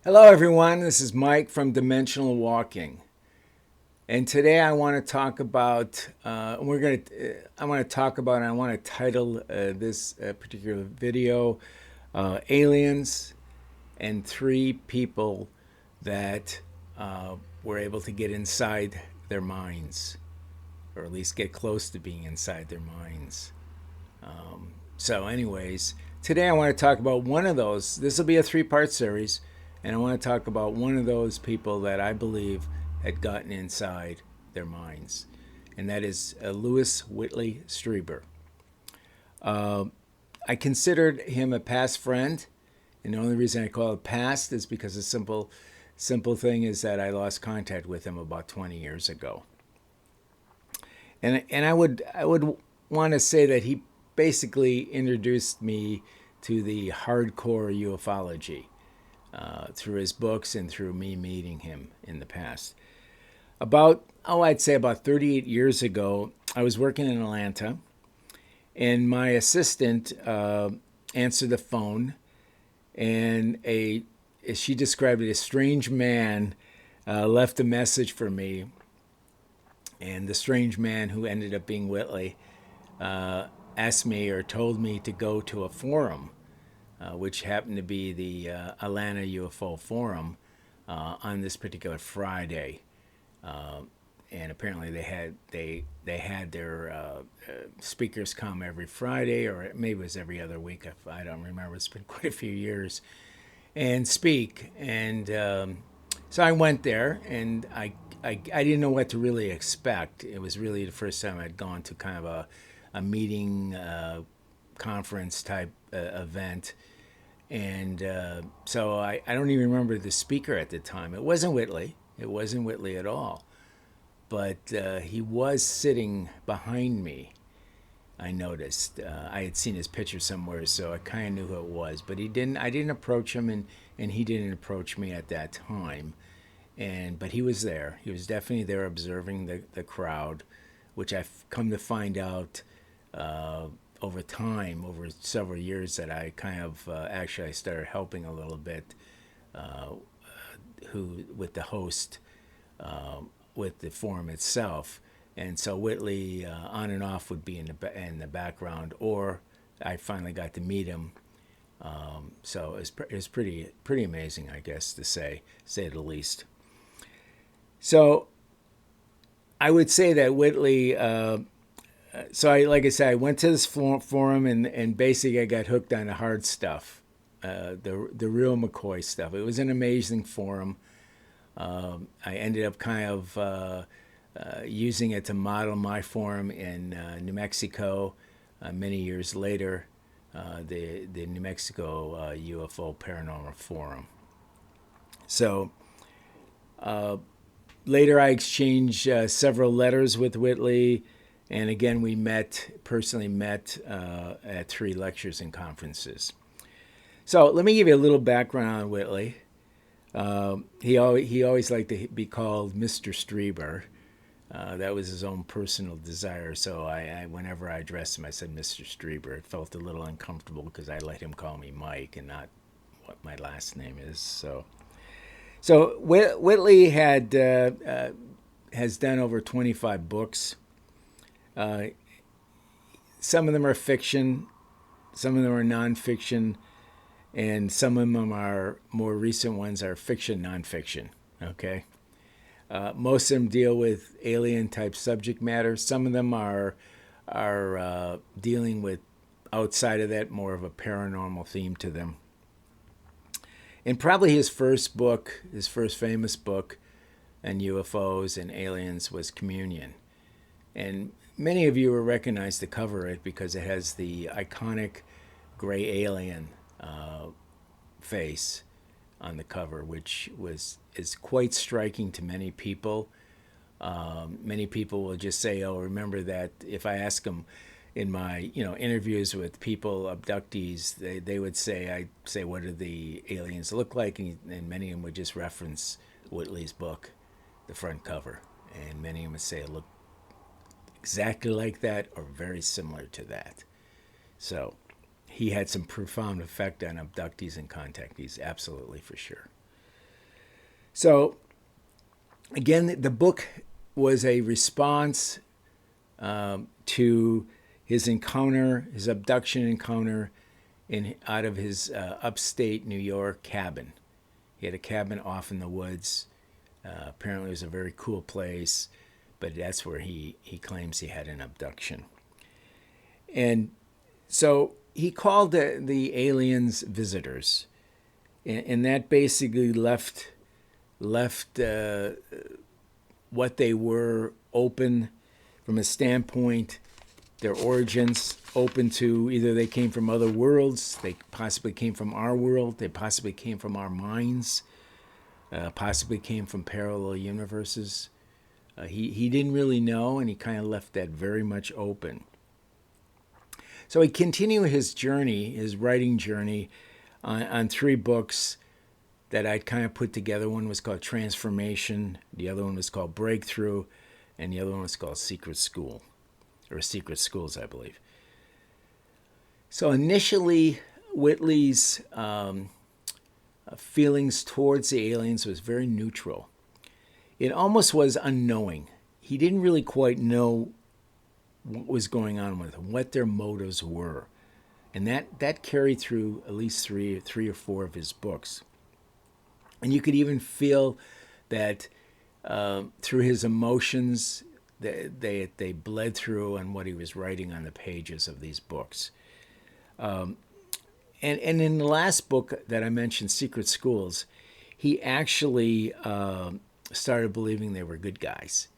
Hello, everyone. This is Mike from Dimensional Walking, and today I want to talk about. I want to talk about. And I want to title this particular video, "Aliens and Three People That Were Able to Get Inside Their Minds, or at least get close to being inside their minds." Anyways, today I want to talk about one of those. This will be a three-part series, and I want to talk about one of those people that I believe had gotten inside their minds, and that is Louis Whitley Strieber. Uh, I considered him a past friend, and the only reason I call it past is because the simple thing is that I lost contact with him about 20 years ago. And I would want to say that he basically introduced me to the hardcore ufology through his books and through me meeting him in the past. I'd say about 38 years ago, I was working in Atlanta, and my assistant answered the phone, and as she described it, a strange man left a message for me, and the strange man, who ended up being Whitley, asked me or told me to go to a forum, which happened to be the Atlanta UFO Forum on this particular Friday. And apparently they had their speakers come every Friday, or maybe it was every other week. I don't remember. It's been quite a few years, and speak. And so I went there, and I didn't know what to really expect. It was really the first time I'd gone to kind of a meeting, conference type event. And so I don't even remember the speaker at the time. It wasn't Whitley. It wasn't Whitley at all. But he was sitting behind me. I noticed. I had seen his picture somewhere, so I kind of knew who it was. But he didn't. I didn't approach him, and he didn't approach me at that time. But he was there. He was definitely there, observing the crowd, which I've come to find out over time, over several years, that I kind of actually I started helping a little bit, who with the host, with the forum itself. And so Whitley, on and off, would be in the background, or I finally got to meet him. So it was pretty amazing, I guess, to say the least. So I would say that Whitley. Like I said, I went to this forum, and basically I got hooked on the hard stuff, the real McCoy stuff. It was an amazing forum. I ended up kind of using it to model my forum in New Mexico many years later, the New Mexico UFO Paranormal Forum. So later I exchanged several letters with Whitley, and again we personally met at three lectures and conferences. So let me give you a little background on Whitley. He always liked to be called Mr. Strieber. That was his own personal desire. So whenever I addressed him, I said Mr. Strieber. It felt a little uncomfortable because I let him call me Mike and not what my last name is. So Whitley has done over 25 books. Some of them are fiction, some of them are nonfiction, and some of them are more recent ones are fiction, nonfiction. Okay, most of them deal with alien type subject matter. Some of them are dealing with outside of that, more of a paranormal theme to them. And probably his first book, his first famous book on UFOs and aliens, was Communion. And many of you will recognize the cover of it because it has the iconic gray alien face on the cover, which is quite striking to many people. Many people will just say, "Oh, remember that." If I ask them in my interviews with people, abductees, they would say, "I say, what do the aliens look like?" And many of them would just reference Whitley's book, the front cover, and many of them would say it looked exactly like that or very similar to that. So he had some profound effect on abductees and contactees, absolutely, for sure. So again, the book was a response to his encounter, his abduction encounter, out of his upstate New York cabin. He had a cabin off in the woods. Apparently, it was a very cool place, but that's where he claims he had an abduction. And so he called the aliens visitors, and that basically left what they were open from a standpoint, their origins open to either they came from other worlds, they possibly came from our world, they possibly came from our minds, possibly came from parallel universes. He didn't really know, and he kind of left that very much open. So he continued his journey, his writing journey, on 3 books that I'd kind of put together. One was called Transformation, the other one was called Breakthrough, and the other one was called Secret School, or Secret Schools, I believe. So initially, Whitley's feelings towards the aliens was very neutral. It almost was unknowing. He didn't really quite know what was going on with them, what their motives were. And that carried through at least three or four of his books. And you could even feel that through his emotions, they bled through on what he was writing on the pages of these books. And in the last book that I mentioned, Secret Schools, he actually started believing they were good guys,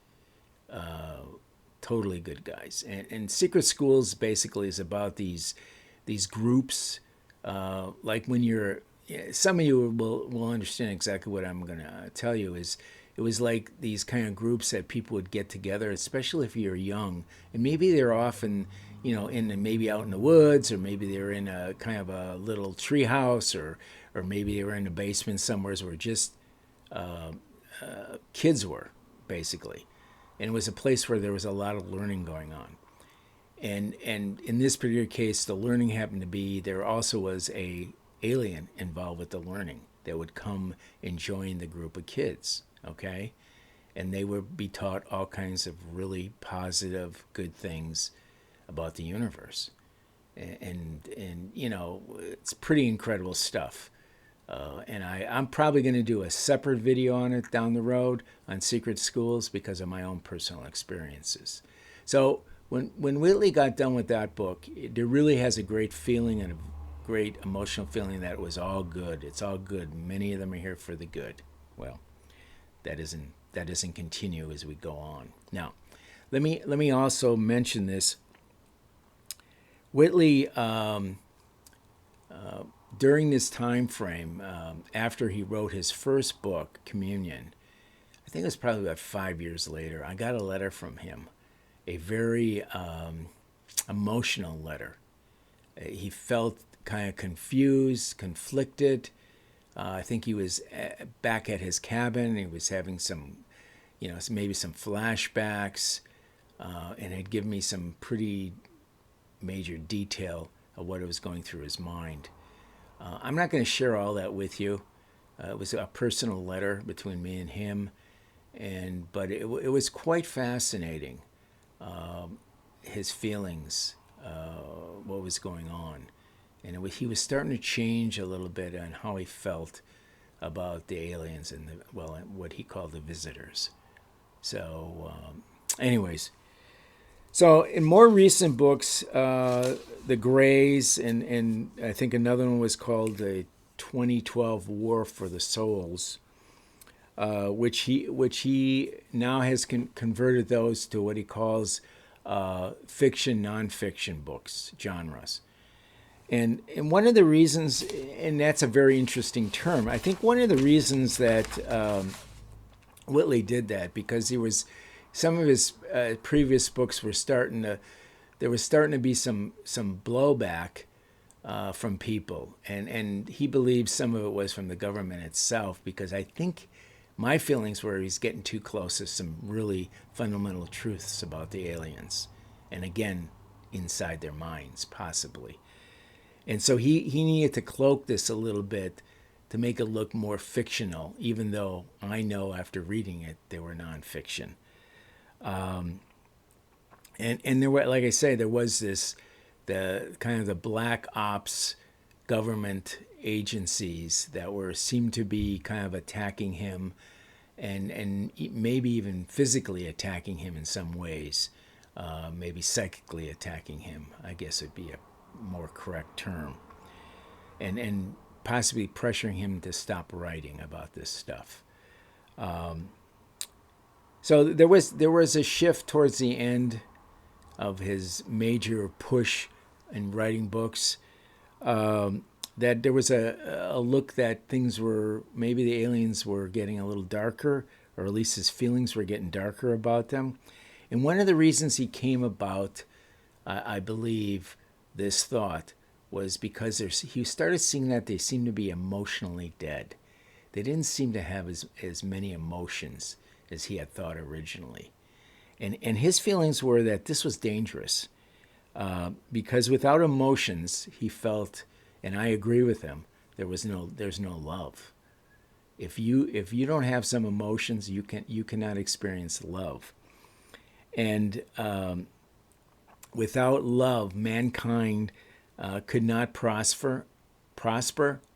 totally good guys. And Secret Schools basically is about these groups, like when you're, some of you will understand exactly what I'm going to tell you. Is it was like these kind of groups that people would get together, especially if you're young, and maybe they're often, maybe out in the woods, or maybe they're in a kind of a little tree house, or maybe they were in a basement somewhere where just kids were, basically. And it was a place where there was a lot of learning going on. And in this particular case, the learning happened to be there also was a alien involved with the learning that would come and join the group of kids, okay? And they would be taught all kinds of really positive, good things about the universe. And it's pretty incredible stuff. And I'm probably going to do a separate video on it down the road on Secret Schools because of my own personal experiences. So when Whitley got done with that book, it really has a great feeling and a great emotional feeling that it was all good. It's all good. Many of them are here for the good. Well, that doesn't continue as we go on. Now, let me also mention this. Whitley, during this time frame, after he wrote his first book, Communion, I think it was probably about 5 years later, I got a letter from him, a very emotional letter. He felt kind of confused, conflicted. I think he was back at his cabin. He was having some, maybe some flashbacks, and had given me some pretty major detail of what was going through his mind. I'm not going to share all that with you. It was a personal letter between me and him, but it was quite fascinating. His feelings, what was going on, and he was starting to change a little bit on how he felt about the aliens and what he called the visitors. So, anyways. So in more recent books, The Greys, and I think another one was called the 2012 War for the Souls, which he now has converted those to what he calls fiction, nonfiction books, genres. And one of the reasons, and that's a very interesting term, I think one of the reasons that Whitley did that, because some of his previous books were there was starting to be some blowback from people, and he believes some of it was from the government itself, because I think my feelings were he's getting too close to some really fundamental truths about the aliens, and again, inside their minds, possibly. And so he needed to cloak this a little bit to make it look more fictional, even though I know after reading it they were nonfiction. And there were, like I say, there was the kind of the black ops government agencies that seemed to be kind of attacking him, and maybe even physically attacking him in some ways, maybe psychically attacking him, I guess would be a more correct term, and possibly pressuring him to stop writing about this stuff. So there was a shift towards the end of his major push in writing books, that there was a look that things were, maybe the aliens were getting a little darker, or at least his feelings were getting darker about them. And one of the reasons he came about, I believe, this thought was because he started seeing that they seemed to be emotionally dead. They didn't seem to have as many emotions as he had thought originally. And his feelings were that this was dangerous, because without emotions, he felt, and I agree with him, there's no love. If you don't have some emotions, you cannot experience love. And without love, mankind could not prosper,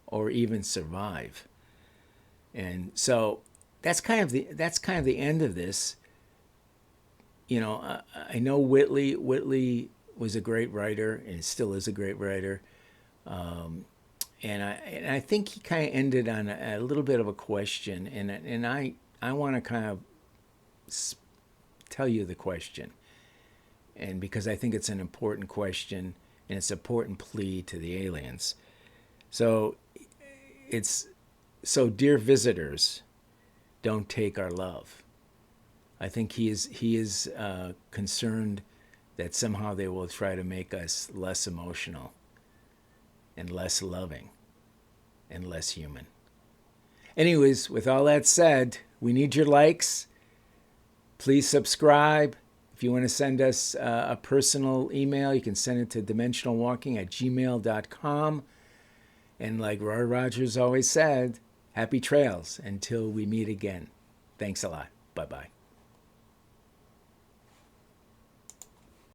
or even survive. And so that's kind of the end of this. You know, I know Whitley was a great writer and still is a great writer, and I think he kind of ended on a little bit of a question, and I want to kind of tell you the question, and because I think it's an important question and it's an important plea to the aliens. So dear visitors, don't take our love. I think he is concerned that somehow they will try to make us less emotional and less loving and less human. Anyways, with all that said, we need your likes. Please subscribe. If you want to send us a personal email, you can send it to dimensionalwalking@gmail.com. And like Roy Rogers always said, happy trails until we meet again. Thanks a lot. Bye-bye.